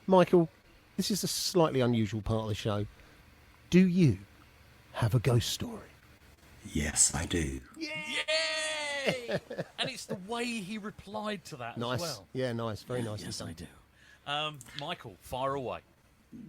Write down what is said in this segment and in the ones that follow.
Michael, this is a slightly unusual part of the show. Do you have a ghost story? Yes, I do. Yay! And it's the way he replied to that Nice. as well. Yeah, nice. Very nice. Yes, I do. Michael, fire away.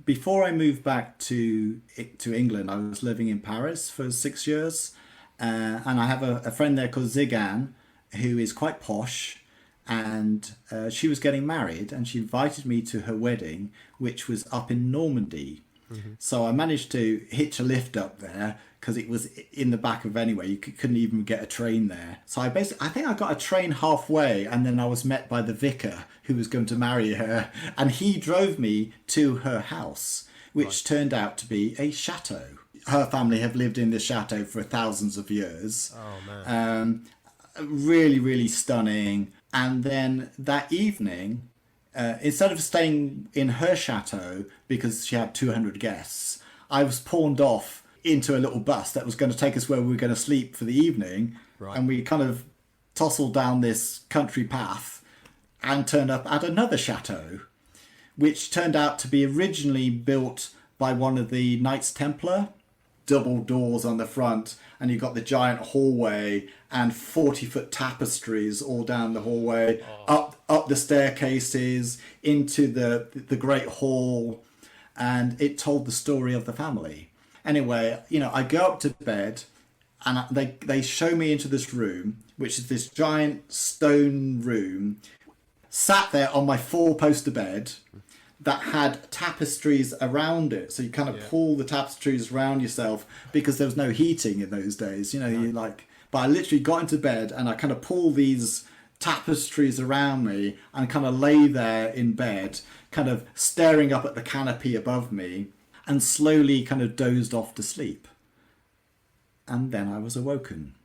Before I moved back to England, I was living in Paris for 6 years, and I have a friend there called Zigan, who is quite posh, and she was getting married, and she invited me to her wedding, which was up in Normandy. Mm-hmm. So I managed to hitch a lift up there because it was in the back of anywhere. You couldn't even get a train there. So I think I got a train halfway, and then I was met by the vicar who was going to marry her, and he drove me to her house, which turned out to be a chateau. Her family have lived in this chateau for thousands of years. Oh man! Really, really stunning. And then that evening, instead of staying in her chateau because she had 200 guests, I was pawned off into a little bus that was going to take us where we were going to sleep for the evening. Right. And we kind of tousled down this country path and turned up at another chateau, which turned out to be originally built by one of the Knights Templar. Double doors on the front, and you've got the giant hallway and 40-foot tapestries all down the hallway, up the staircases into the great hall, and it told the story of the family. Anyway, I go up to bed, and they show me into this room, which is this giant stone room, sat there on my four-poster bed that had tapestries around it, so you kind of pull the tapestries around yourself because there was no heating in those days. But I literally got into bed and I kind of pull these tapestries around me and kind of lay there in bed, kind of staring up at the canopy above me, and slowly kind of dozed off to sleep. And then I was awoken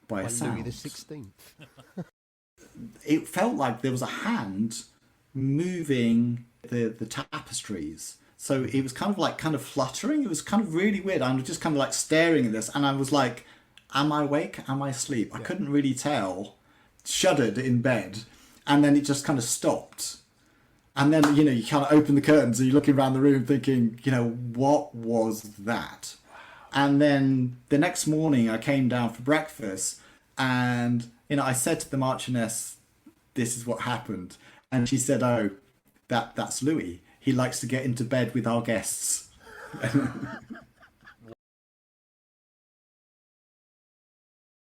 by a sound. Louis the 16th. It felt like there was a hand moving the tapestries, so it was kind of fluttering. It was kind of really weird. I was just kind of like staring at this, and I was like, am I awake, am I asleep? I couldn't really tell. Shuddered in bed, and then it just kind of stopped, and then you kind of open the curtains and you're looking around the room thinking, what was that? And then the next morning I came down for breakfast, and I said to the Marchioness, this is what happened. And she said, oh, that's Louis. He likes to get into bed with our guests.